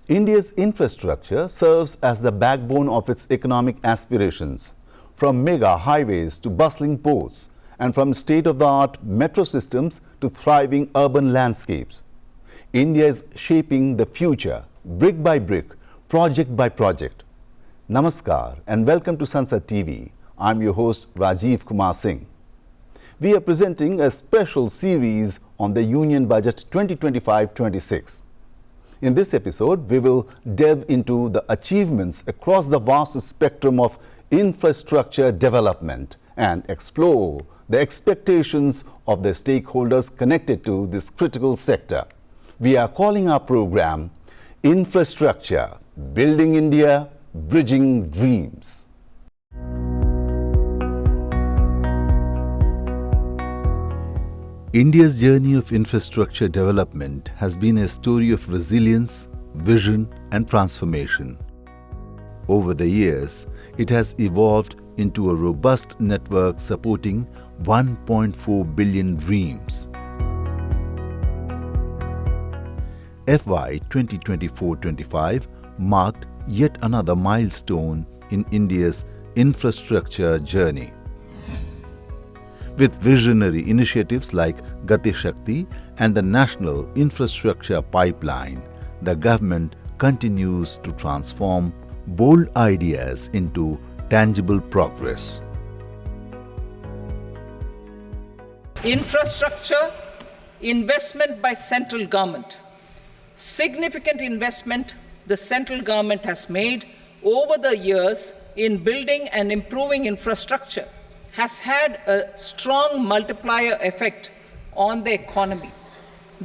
India's infrastructure serves as the backbone of its economic aspirations, from mega highways to bustling ports, and from state-of-the-art metro systems to thriving urban landscapes. India is shaping the future, brick by brick, project by project. Namaskar and welcome to Sansad TV. I'm your host Rajiv Kumar Singh. We are presenting a special series on the Union Budget 2025-26. In this episode, we will delve into the achievements across the vast spectrum of infrastructure development and explore the expectations of the stakeholders connected to this critical sector. We are calling our program Infrastructure, Building India, Bridging Dreams. India's journey of infrastructure development has been a story of resilience, vision, and transformation. Over the years, it has evolved into a robust network supporting 1.4 billion dreams. FY 2024-25 marked yet another milestone in India's infrastructure journey. With visionary initiatives like Gati Shakti and the National Infrastructure Pipeline, the government continues to transform bold ideas into tangible progress. Infrastructure investment by central government. Significant investment the central government has made over the years in building and improving infrastructure has had a strong multiplier effect on the economy.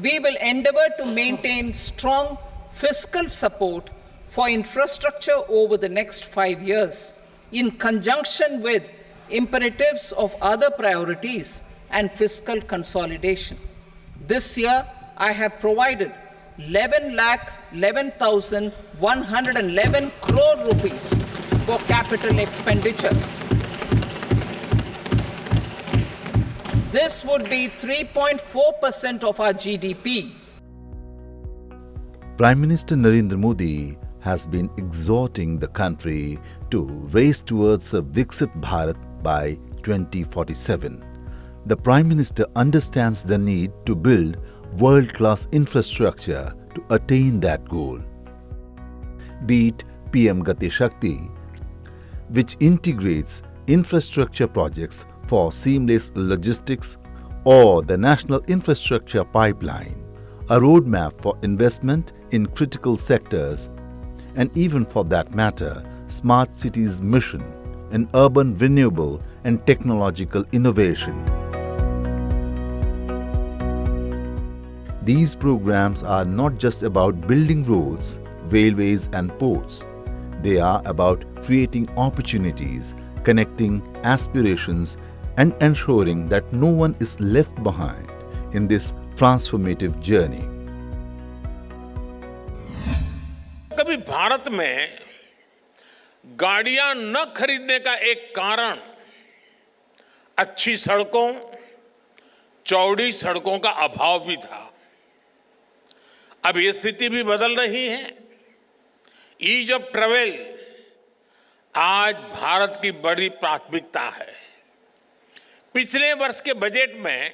We will endeavor to maintain strong fiscal support for infrastructure over the next 5 years in conjunction with imperatives of other priorities and fiscal consolidation. This year, I have provided 11,11,111 crore rupees for capital expenditure. This would be 3.4% of our GDP. Prime Minister Narendra Modi has been exhorting the country to race towards a Viksit Bharat by 2047. The Prime Minister understands the need to build world-class infrastructure to attain that goal. Be it PM Gati Shakti, which integrates infrastructure projects for seamless logistics, or the National Infrastructure Pipeline, a roadmap for investment in critical sectors, and even for that matter, Smart Cities Mission, an urban renewable and technological innovation. These programs are not just about building roads, railways and ports. They are about creating opportunities, connecting aspirations and ensuring that no one is left behind in this transformative journey. कभी भारत में गाड़ियां न खरीदने का एक कारण अच्छी सड़कों, चौड़ी सड़कों का अभाव भी था। अब ये स्थिति भी बदल रही है। ईज ऑफ ट्रैवल आज भारत की बड़ी प्राथमिकता है। पिछले वर्ष के बजट में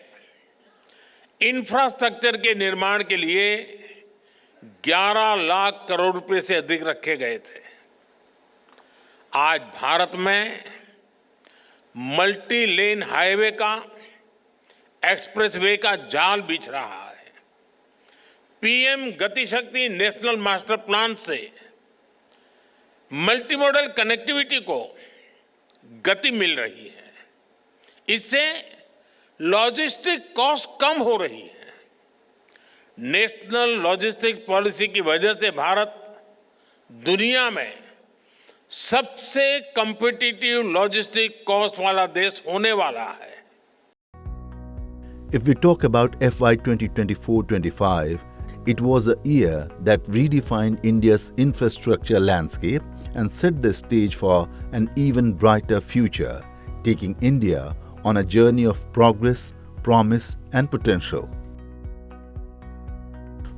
इंफ्रास्ट्रक्चर के निर्माण के लिए 11 लाख करोड़ रुपए से अधिक रखे गए थे। आज भारत में मल्टी लेन हाईवे का, एक्सप्रेसवे का जाल बिछ रहा है। पीएम गति शक्ति नेशनल मास्टर प्लान से मल्टीमोडल कनेक्टिविटी को गति मिल रही है। इससे लॉजिस्टिक कॉस्ट कम हो रही है। नेशनल लॉजिस्टिक पॉलिसी की वजह से भारत दुनिया में सबसे कॉम्पिटिटिव लॉजिस्टिक कॉस्ट वाला देश होने वाला है। If we talk about FY 2024-25, it was a year that redefined India's infrastructure landscape and set the stage for an even brighter future, taking India on a journey of progress, promise and potential.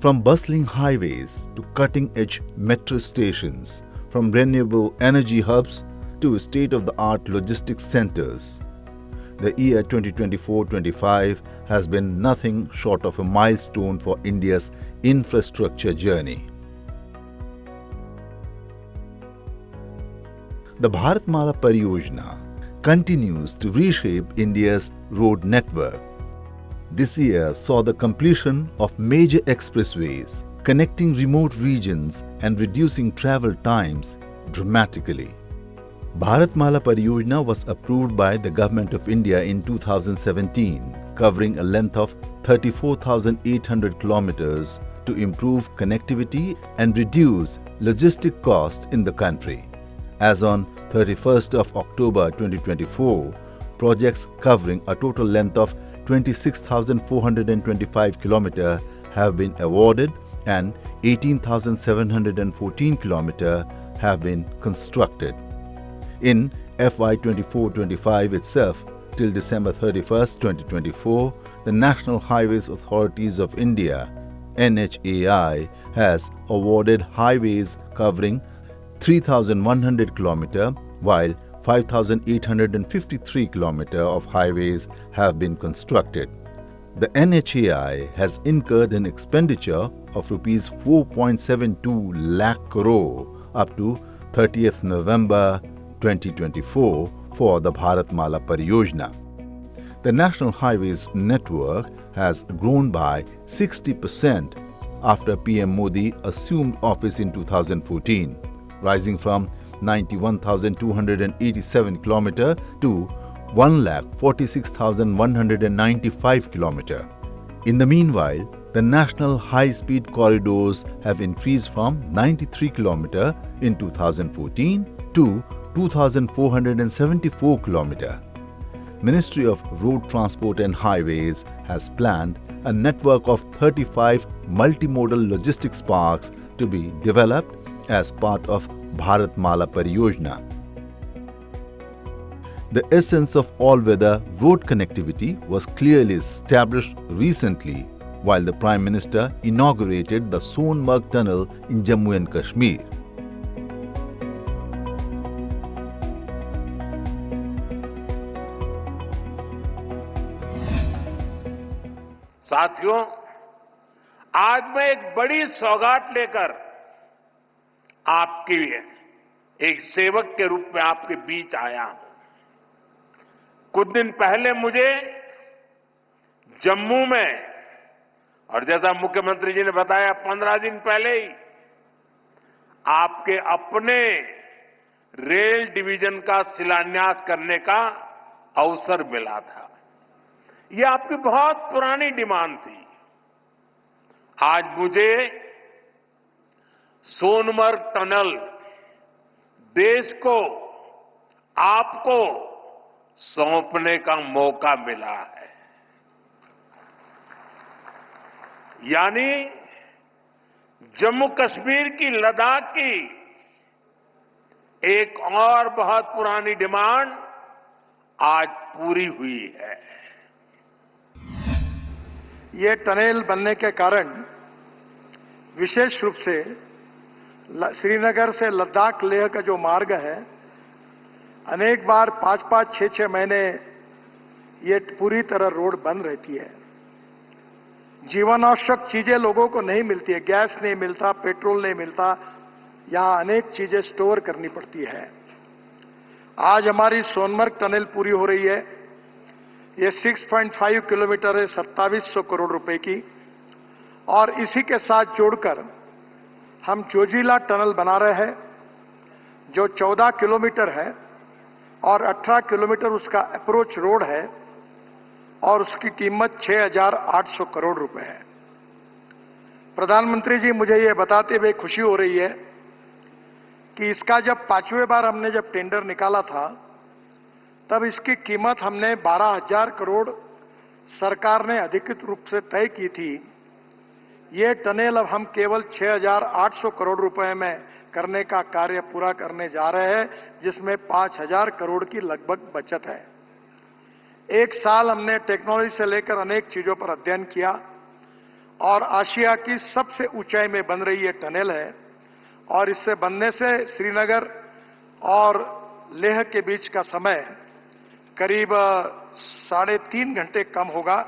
From bustling highways to cutting-edge metro stations, from renewable energy hubs to state-of-the-art logistics centers, the year 2024-25 has been nothing short of a milestone for India's infrastructure journey. The Bharatmala Pariyojana continues to reshape India's road network. This year saw the completion of major expressways, connecting remote regions and reducing travel times dramatically. Bharatmala Pariyojana was approved by the Government of India in 2017, covering a length of 34,800 kilometers to improve connectivity and reduce logistic costs in the country. As on 31st of October 2024, projects covering a total length of 26,425 kilometers have been awarded and 18,714 kilometers have been constructed. In FY 24-25 itself, till December 31st, 2024, the National Highways Authorities of India (NHAI) has awarded highways covering 3,100 kilometers, while 5,853 kilometers of highways have been constructed. The NHAI has incurred an expenditure of Rs 4.72 lakh crore up to 30th November 2024 for the Bharatmala Pariyojana. The National Highways network has grown by 60% after PM Modi assumed office in 2014, rising from 91,287 kilometers to 1,46,195 kilometers. In the meanwhile, the national high-speed corridors have increased from 93 kilometers in 2014 to 2,474 kilometers. Ministry of Road Transport and Highways has planned a network of 35 multimodal logistics parks to be developed as part of Bharatmala Pariyojana. The essence of all-weather road connectivity was clearly established recently while the Prime Minister inaugurated the Sonmarg Tunnel in Jammu and Kashmir. साथियों, आज मैं एक बड़ी सौगात लेकर आपके लिए एक सेवक के रूप में आपके बीच आया हूं। कुछ दिन पहले मुझे जम्मू में, और जैसा मुख्यमंत्री जी ने बताया 15 दिन पहले ही आपके अपने रेल डिवीजन का शिलान्यास करने का अवसर मिला था। यह आपकी बहुत पुरानी डिमांड थी। आज मुझे सोनमर्ग टनल देश को, आपको सौंपने का मौका मिला है। यानी जम्मू कश्मीर की, लद्दाख की एक और बहुत पुरानी डिमांड आज पूरी हुई है। ये टनल बनने के कारण विशेष रूप से श्रीनगर से लद्दाख लेह का जो मार्ग है, अनेक बार 5-5, 6-6 महीने ये पूरी तरह रोड बंद रहती है। जीवन आवश्यक चीजें लोगों को नहीं मिलती है, गैस नहीं मिलता, पेट्रोल नहीं मिलता, यहां अनेक चीजें स्टोर करनी पड़ती है। आज हमारी सोनमर्ग टनल पूरी हो रही है। ये 6.5 किलोमीटर है, 2700 करोड़ रुपए की, और इसी के साथ जोड़कर हम जोजिला टनल बना रहे हैं जो 14 किलोमीटर है और 18 किलोमीटर उसका अप्रोच रोड है और उसकी कीमत 6,800 करोड़ रुपए है। प्रधानमंत्री जी, मुझे ये बताते हुए खुशी हो रही है कि इसका जब 5वें बार हमने जब टेंडर निकाला था तब इसकी कीमत हमने 12,000 करोड़ सरकार ने अधिकृत रूप से तय की थी। ये टनल अब हम केवल 6,800 करोड़ रुपए में करने का कार्य पूरा करने जा रहे हैं, जिसमें 5,000 करोड़ की लगभग बचत है। एक साल हमने टेक्नोलॉजी से लेकर अनेक चीजों पर अध्ययन किया और आशिया की सबसे ऊंचाई में बन रही ये टनल है और इससे बनने से श्रीनगर और लेह के बीच का समय करीब 3.5 घंटे कम होगा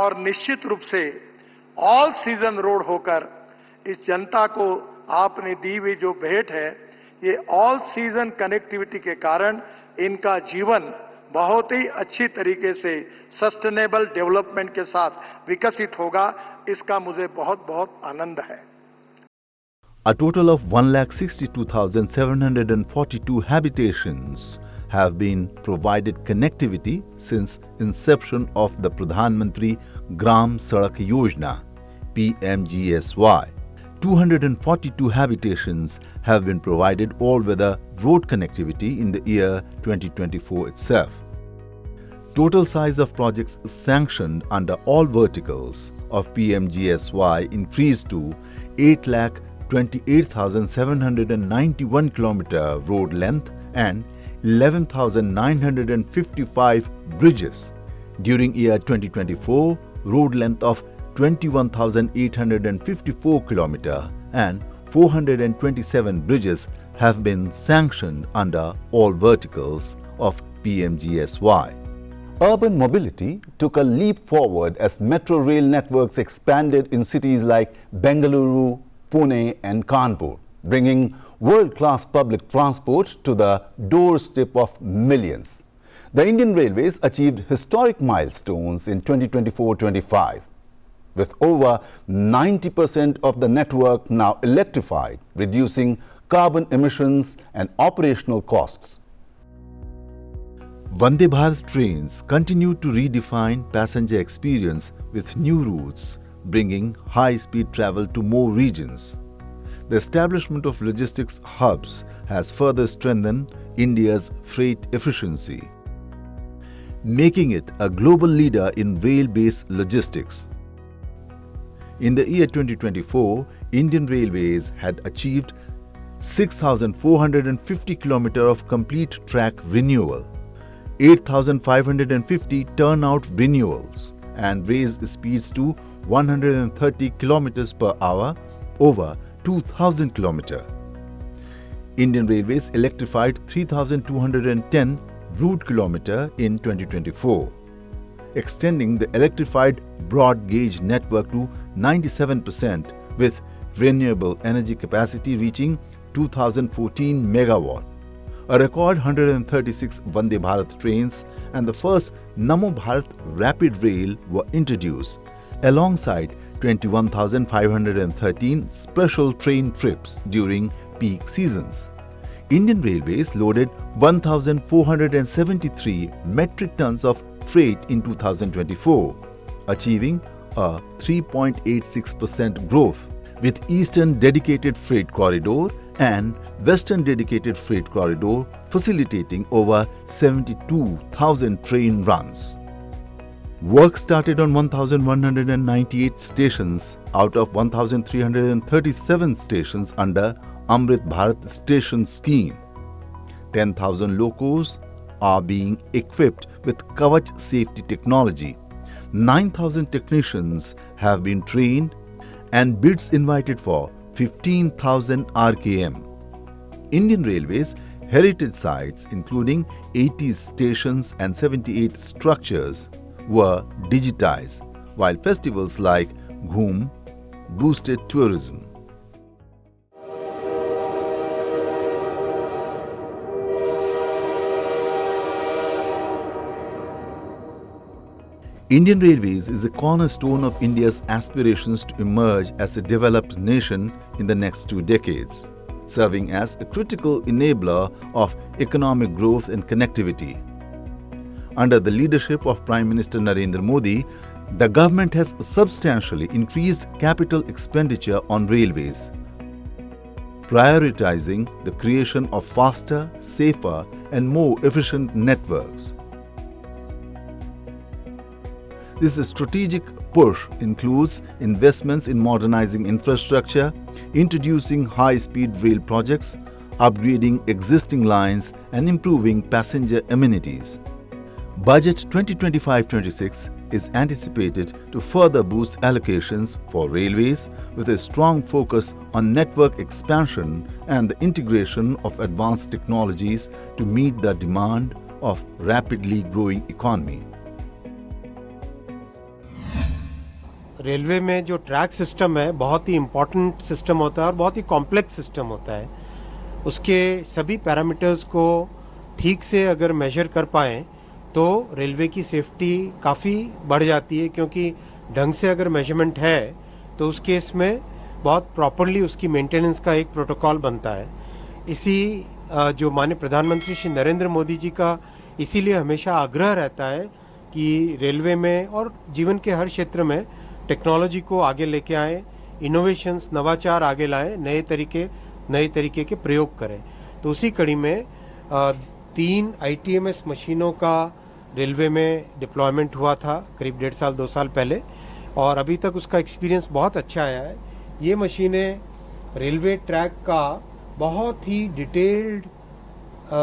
और निश्चित रूप से ऑल सीजन रोड होकर इस जनता को आपने दी हुई जो भेंट है, ये ऑल सीजन कनेक्टिविटी के कारण इनका जीवन बहुत ही अच्छी तरीके से सस्टेनेबल डेवलपमेंट के साथ विकसित होगा, इसका मुझे बहुत बहुत आनंद है। A total of 1,62,742 habitations have been provided connectivity since inception of the Pradhan Mantri Gram Sadak Yojana (PMGSY). 242 habitations have been provided all-weather road connectivity in the year 2024 itself. Total size of projects sanctioned under all verticals of PMGSY increased to 8,28,791 km road length and 11,955 bridges. During year 2024, road length of 21,854 km and 427 bridges have been sanctioned under all verticals of PMGSY. Urban mobility took a leap forward as metro rail networks expanded in cities like Bengaluru, Pune and Kanpur, bringing world-class public transport to the doorstep of millions. The Indian Railways achieved historic milestones in 2024-25, with over 90% of the network now electrified, reducing carbon emissions and operational costs. Vande Bharat trains continue to redefine passenger experience with new routes, bringing high-speed travel to more regions. The establishment of logistics hubs has further strengthened India's freight efficiency, making it a global leader in rail-based logistics. In the year 2024, Indian Railways had achieved 6,450 km of complete track renewal, 8,550 turnout renewals, and raised speeds to 130 km per hour over 2,000 km. Indian Railways electrified 3,210 route kilometer in 2024, extending the electrified broad gauge network to 97% with renewable energy capacity reaching 2014 megawatt. A record 136 Vande Bharat trains and the first Namo Bharat Rapid Rail were introduced, alongside 21,513 special train trips during peak seasons. Indian Railways loaded 1,473 metric tons of freight in 2024, achieving a 3.86% growth, with Eastern Dedicated Freight Corridor and Western Dedicated Freight Corridor facilitating over 72,000 train runs. Work started on 1,198 stations out of 1,337 stations under Amrit Bharat Station Scheme. 10,000 locos are being equipped with Kavach safety technology. 9,000 technicians have been trained and bids invited for 15,000 RKM. Indian Railways heritage sites, including 80 stations and 78 structures, were digitized, while festivals like Ghoom boosted tourism. Indian Railways is a cornerstone of India's aspirations to emerge as a developed nation in the next 2 decades, serving as a critical enabler of economic growth and connectivity. Under the leadership of Prime Minister Narendra Modi, the government has substantially increased capital expenditure on railways, prioritizing the creation of faster, safer, and more efficient networks. This strategic push includes investments in modernizing infrastructure, introducing high-speed rail projects, upgrading existing lines, and improving passenger amenities. Budget 2025-26 is anticipated to further boost allocations for railways with a strong focus on network expansion and the integration of advanced technologies to meet the demand of rapidly growing economy. Railway में जो track system है बहुत ही important system होता है और बहुत ही complex system होता है. उसके सभी पैरामीटर्स को ठीक से अगर मेजर कर पाएँ तो रेलवे की सेफ्टी काफ़ी बढ़ जाती है, क्योंकि ढंग से अगर मेजरमेंट है तो उस केस में बहुत प्रॉपरली उसकी मेंटेनेंस का एक प्रोटोकॉल बनता है. इसी जो माननीय प्रधानमंत्री श्री नरेंद्र मोदी जी का इसीलिए हमेशा आग्रह रहता है कि रेलवे में और जीवन के हर क्षेत्र में टेक्नोलॉजी को आगे लेके आएँ, इनोवेशंस नवाचार आगे लाएँ, नए तरीके के प्रयोग करें. तो उसी कड़ी में 3 ITMS मशीनों का रेलवे में डिप्लॉयमेंट हुआ था करीब 1.5 साल 2 साल पहले, और अभी तक उसका एक्सपीरियंस बहुत अच्छा आया है. ये मशीनें रेलवे ट्रैक का बहुत ही डिटेल्ड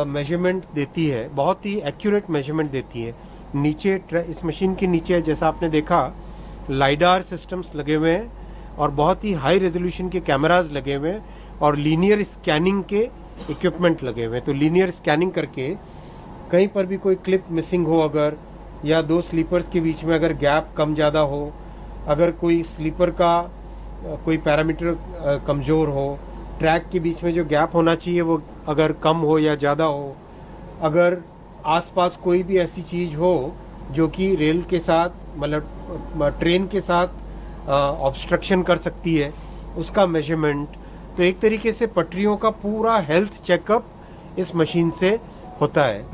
मेजरमेंट देती है, बहुत ही एक्यूरेट मेजरमेंट देती है. नीचे इस मशीन के नीचे जैसा आपने देखा लाइडार सिस्टम्स लगे हुए हैं और बहुत ही हाई रेजोल्यूशन के कैमराज लगे हुए हैं और लीनियर स्कैनिंग के इक्विपमेंट लगे हुए हैं. तो लीनियर स्कैनिंग करके कहीं पर भी कोई क्लिप मिसिंग हो अगर, या 2 स्लीपर्स के बीच में अगर गैप कम ज़्यादा हो, अगर कोई स्लीपर का कोई पैरामीटर कमज़ोर हो, ट्रैक के बीच में जो गैप होना चाहिए वो अगर कम हो या ज़्यादा हो, अगर आसपास कोई भी ऐसी चीज़ हो जो कि रेल के साथ मतलब ट्रेन के साथ ऑब्स्ट्रक्शन कर सकती है, उसका मेजरमेंट. तो एक तरीके से पटरियों का पूरा हेल्थ चेकअप इस मशीन से होता है.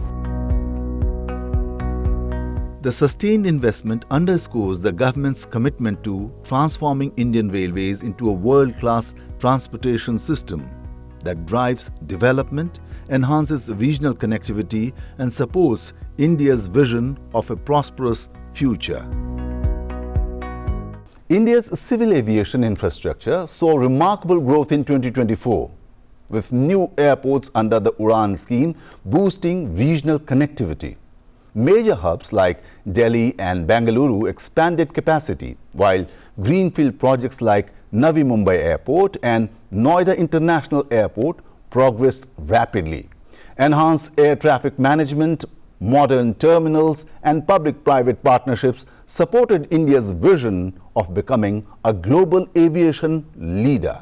The sustained investment underscores the government's commitment to transforming Indian Railways into a world-class transportation system that drives development, enhances regional connectivity and supports India's vision of a prosperous future. India's civil aviation infrastructure saw remarkable growth in 2024, with new airports under the UDAN scheme boosting regional connectivity. Major hubs like Delhi and Bengaluru expanded capacity, while greenfield projects like Navi Mumbai Airport and Noida International Airport progressed rapidly. Enhanced air traffic management, modern terminals and public-private partnerships supported India's vision of becoming a global aviation leader.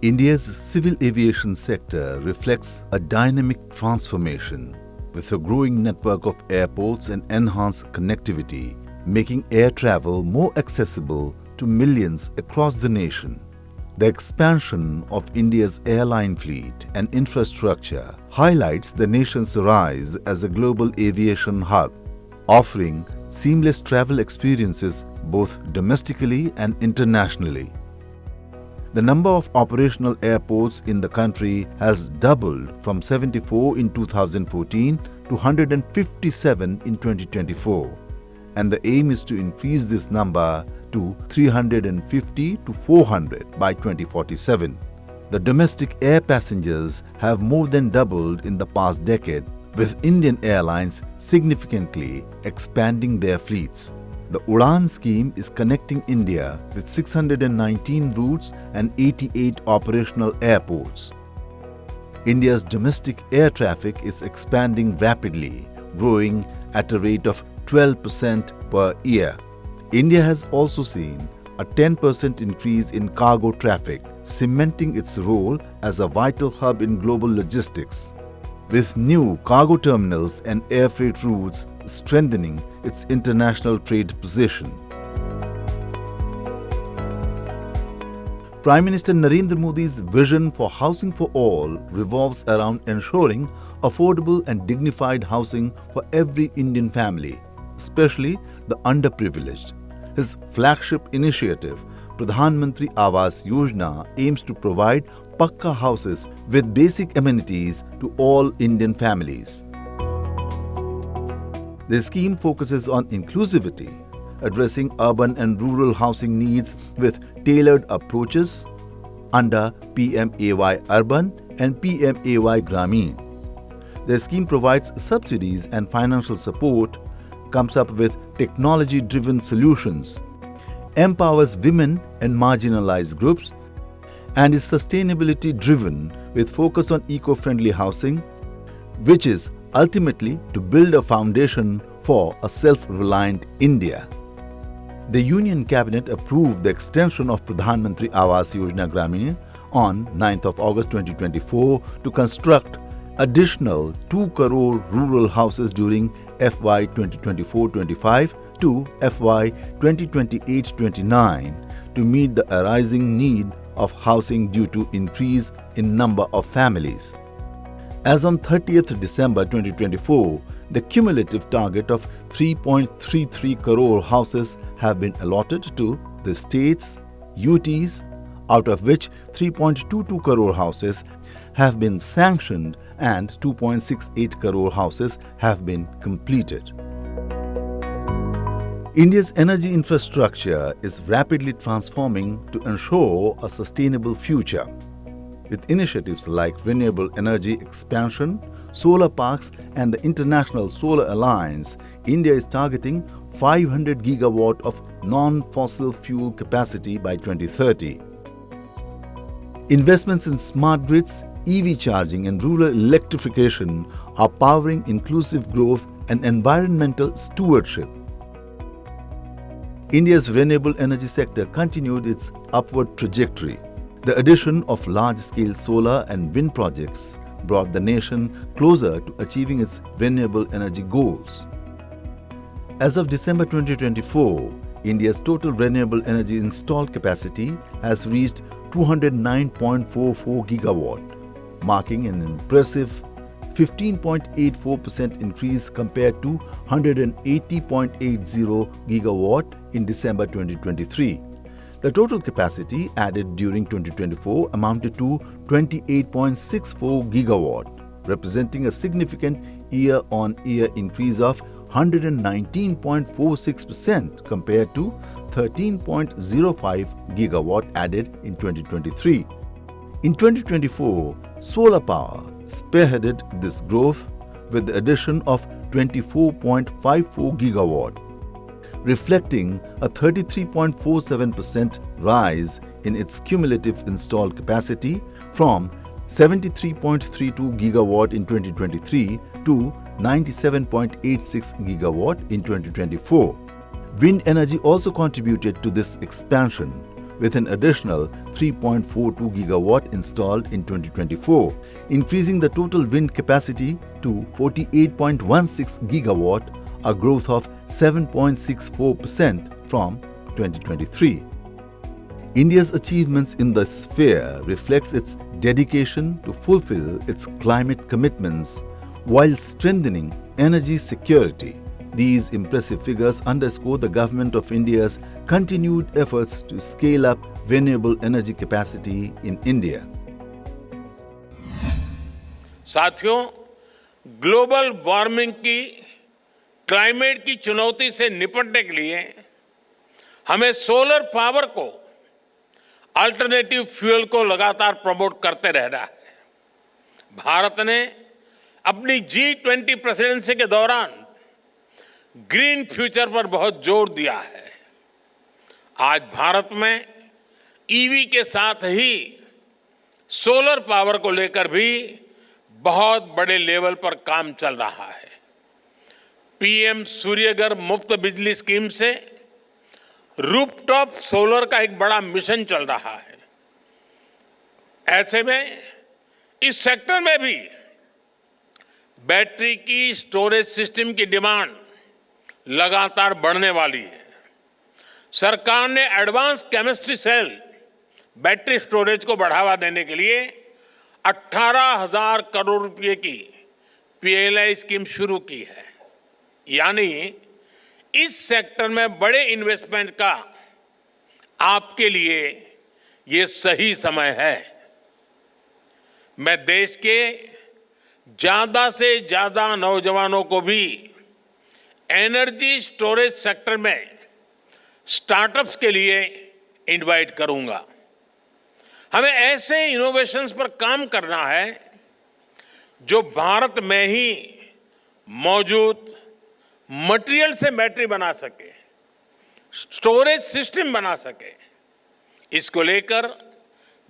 India's civil aviation sector reflects a dynamic transformation, with a growing network of airports and enhanced connectivity, making air travel more accessible to millions across the nation. The expansion of India's airline fleet and infrastructure highlights the nation's rise as a global aviation hub, offering seamless travel experiences both domestically and internationally. The number of operational airports in the country has doubled from 74 in 2014 to 157 in 2024, and the aim is to increase this number to 350 to 400 by 2047. The domestic air passengers have more than doubled in the past decade, with Indian Airlines significantly expanding their fleets. The UDAN scheme is connecting India with 619 routes and 88 operational airports. India's domestic air traffic is expanding rapidly, growing at a rate of 12% per year. India has also seen a 10% increase in cargo traffic, cementing its role as a vital hub in global logistics, with new cargo terminals and air freight routes strengthening its international trade position. Prime Minister Narendra Modi's vision for housing for all revolves around ensuring affordable and dignified housing for every Indian family, especially the underprivileged. His flagship initiative, Pradhan Mantri Awas Yojana, aims to provide Pakka houses with basic amenities to all Indian families. The scheme focuses on inclusivity, addressing urban and rural housing needs with tailored approaches under PMAY Urban and PMAY Grameen. The scheme provides subsidies and financial support comes up with technology-driven solutions, empowers women and marginalized groups, and is sustainability-driven with focus on eco-friendly housing, which is ultimately to build a foundation for a self-reliant India. The Union Cabinet approved the extension of Pradhan Mantri Awas Yojana Gramin on 9th of August 2024 to construct additional 2 crore rural houses during FY 2024-25 to FY 2028-29 to meet the arising need of housing due to increase in number of families. As on 30th December 2024, the cumulative target of 3.33 crore houses have been allotted to the states, UTs, out of which 3.22 crore houses have been sanctioned and 2.68 crore houses have been completed. India's energy infrastructure is rapidly transforming to ensure a sustainable future. With initiatives like renewable energy expansion, solar parks and the International Solar Alliance, India is targeting 500 gigawatt of non-fossil fuel capacity by 2030. Investments in smart grids, EV charging and rural electrification are powering inclusive growth and environmental stewardship. India's renewable energy sector continued its upward trajectory. The addition of large-scale solar and wind projects brought the nation closer to achieving its renewable energy goals. As of December 2024, India's total renewable energy installed capacity has reached 209.44 gigawatt, marking an impressive 15.84% increase compared to 180.80 gigawatt in December 2023. The total capacity added during 2024 amounted to 28.64 gigawatt, representing a significant year-on-year increase of 119.46% compared to 13.05 gigawatt added in 2023. In 2024, solar power spearheaded this growth with the addition of 24.54 gigawatt, reflecting a 33.47% rise in its cumulative installed capacity from 73.32 gigawatt in 2023 to 97.86 gigawatt in 2024. Wind energy also contributed to this expansion, with an additional 3.42 gigawatt installed in 2024, increasing the total wind capacity to 48.16 gigawatt, a growth of 7.64% from 2023. India's achievements in the sphere reflects its dedication to fulfill its climate commitments while strengthening energy security. These impressive figures underscore the Government of India's continued efforts to scale up renewable energy capacity in India. साथियों, global warming की, climate की चुनौती से निपटने के लिए हमें solar power को, अल्टरनेटिव फ्यूल को लगातार प्रमोट करते रहना है। भारत ने अपनी G20 प्रेसिडेंसी के दौरान ग्रीन फ्यूचर पर बहुत जोर दिया है। आज भारत में ईवी के साथ ही सोलर पावर को लेकर भी बहुत बड़े लेवल पर काम चल रहा है। पीएम सूर्यघर मुफ्त बिजली स्कीम से रूफटॉप सोलर का एक बड़ा मिशन चल रहा है। ऐसे में इस सेक्टर में भी बैटरी की स्टोरेज सिस्टम की डिमांड लगातार बढ़ने वाली है। सरकार ने advance chemistry cell battery storage को बढ़ावा देने के लिए 18,000 करोड़ रुपए की पीएलआई स्कीम शुरू की है। यानी इस सेक्टर में बड़े इन्वेस्टमेंट का आपके लिए ये सही समय है। मैं देश के ज्यादा से ज्यादा नौजवानों को भी एनर्जी स्टोरेज सेक्टर में स्टार्टअप्स के लिए इनवाइट करूंगा। हमें ऐसे इनोवेशंस पर काम करना है जो भारत में ही मौजूद मटेरियल से बैटरी बना सके, स्टोरेज सिस्टम बना सके, इसको लेकर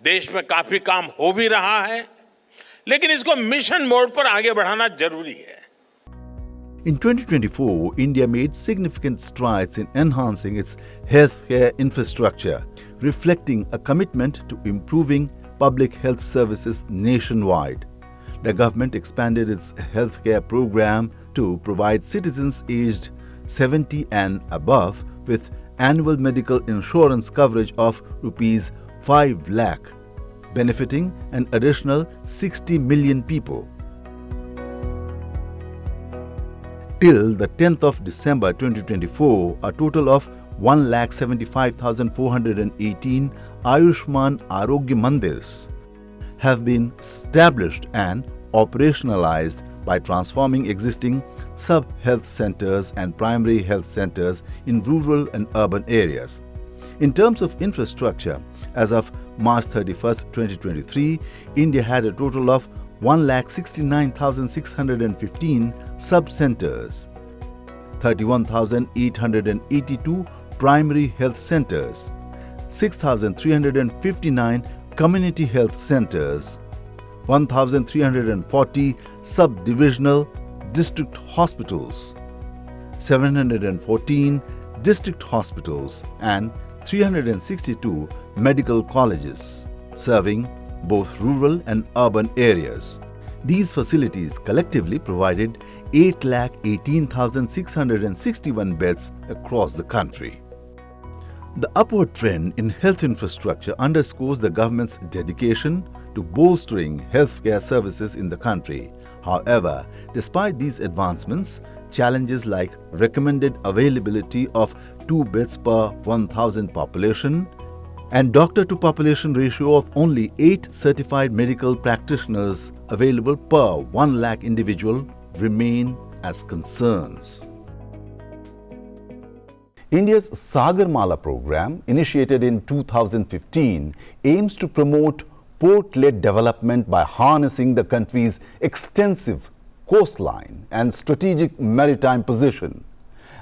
देश में काफी काम हो भी रहा है, लेकिन इसको मिशन मोड पर आगे बढ़ाना जरूरी है। In 2024, India made significant strides in enhancing its healthcare infrastructure, reflecting a commitment to improving public health services nationwide. The government expanded its healthcare program to provide citizens aged 70 and above with annual medical insurance coverage of Rs 5 lakh, benefiting an additional 60 million people. Till the 10th of December 2024, a total of 1,75,418 Ayushman Arogya Mandirs have been established and operationalized by transforming existing sub-health centers and primary health centers in rural and urban areas. In terms of infrastructure, as of March 31st, 2023, India had a total of 1,69,615 sub-centers, 31,882 primary health centers, 6,359 community health centers, 1,340 sub-divisional district hospitals, 714 district hospitals and 362 medical colleges, serving both rural and urban areas. These facilities collectively provided 8,18,661 beds across the country. The upward trend in health infrastructure underscores the government's dedication to bolstering healthcare services in the country. However, despite these advancements, challenges like recommended availability of 2 beds per 1,000 population and doctor-to-population ratio of only 8 certified medical practitioners available per 1 lakh individual remain as concerns. India's Sagarmala program, initiated in 2015, aims to promote port-led development by harnessing the country's extensive coastline and strategic maritime position.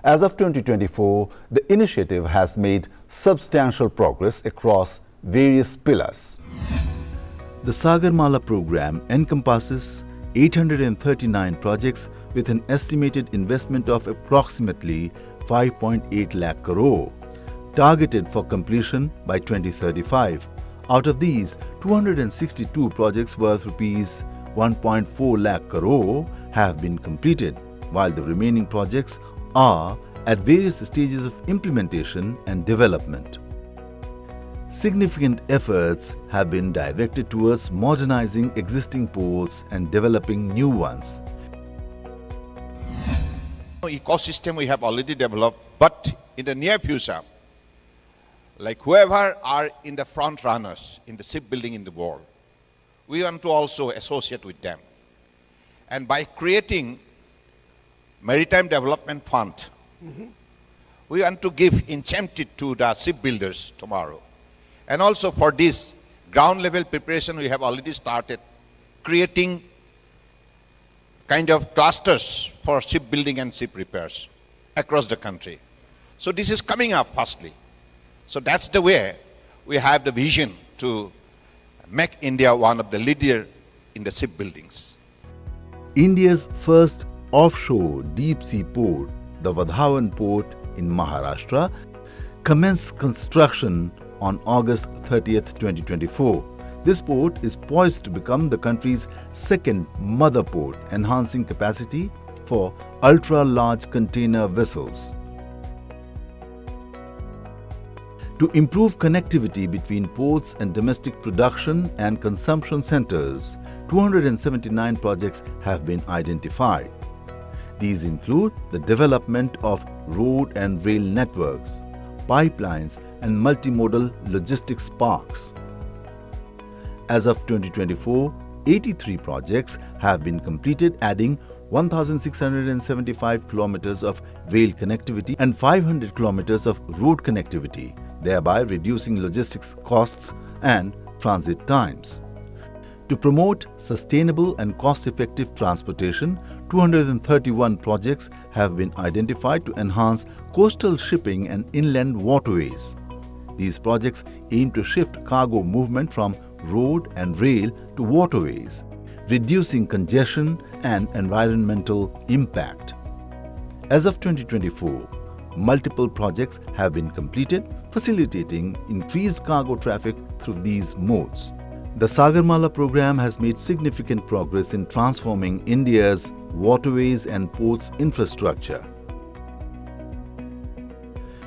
As of 2024, the initiative has made substantial progress across various pillars. The Sagarmala program encompasses 839 projects with an estimated investment of approximately 5.8 lakh crore, targeted for completion by 2035. Out of these, 262 projects worth Rs 1.4 lakh crore have been completed, while the remaining projects are at various stages of implementation and development. Significant efforts have been directed towards modernizing existing ports and developing new ones. Ecosystem we have already developed, but in the near future, like whoever are in the front runners in the shipbuilding in the world, we want to also associate with them. And by creating Maritime Development Fund, we want to give incentive to the shipbuilders tomorrow. And also for this ground level preparation, we have already started creating kind of clusters for shipbuilding and ship repairs across the country. So this is coming up fastly. So that's the way we have the vision to make India one of the leaders in the shipbuildings. India's first offshore deep-sea port, the Vadhavan port in Maharashtra, commenced construction on August 30th, 2024. This port is poised to become the country's second mother port, enhancing capacity for ultra-large container vessels. To improve connectivity between ports and domestic production and consumption centers, 279 projects have been identified. These include the development of road and rail networks, pipelines, and multimodal logistics parks. As of 2024, 83 projects have been completed, adding 1,675 kilometers of rail connectivity and 500 kilometers of road connectivity, thereby reducing logistics costs and transit times. To promote sustainable and cost-effective transportation, 231 projects have been identified to enhance coastal shipping and inland waterways. These projects aim to shift cargo movement from road and rail to waterways, reducing congestion and environmental impact. As of 2024, multiple projects have been completed, facilitating increased cargo traffic through these modes. The Sagarmala program has made significant progress in transforming India's waterways and ports infrastructure.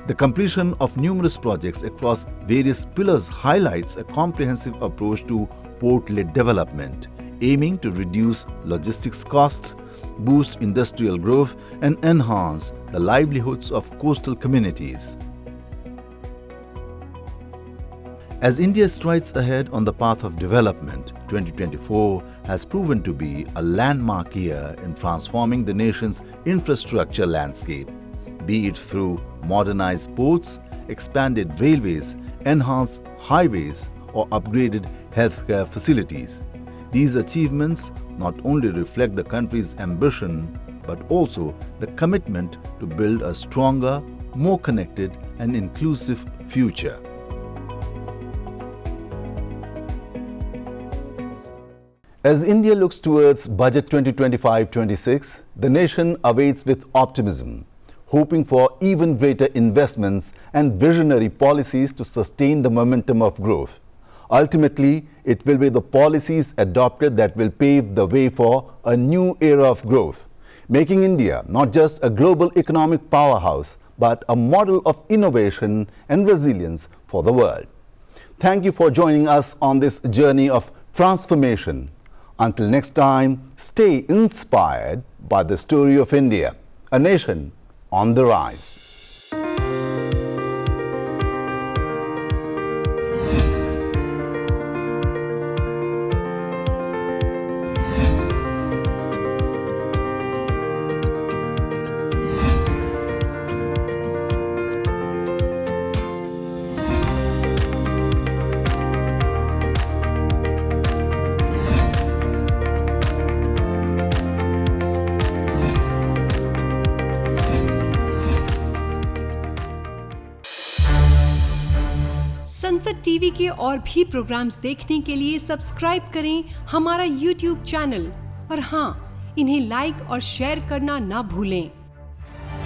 The completion of numerous projects across various pillars highlights a comprehensive approach to port-led development, aiming to reduce logistics costs, boost industrial growth, and enhance the livelihoods of coastal communities. As India strides ahead on the path of development, 2024 has proven to be a landmark year in transforming the nation's infrastructure landscape, be it through modernized ports, expanded railways, enhanced highways, or upgraded healthcare facilities. These achievements not only reflect the country's ambition, but also the commitment to build a stronger, more connected, and inclusive future. As India looks towards Budget 2025-26, the nation awaits with optimism, hoping for even greater investments and visionary policies to sustain the momentum of growth. Ultimately, it will be the policies adopted that will pave the way for a new era of growth, making India not just a global economic powerhouse, but a model of innovation and resilience for the world. Thank you for joining us on this journey of transformation. Until next time, stay inspired by the story of India, a nation on the rise. संसद TV के और भी programmes देखने के लिए subscribe करें हमारा YouTube channel और हाँ, इन्हें लाइक और शेयर करना ना भूलें।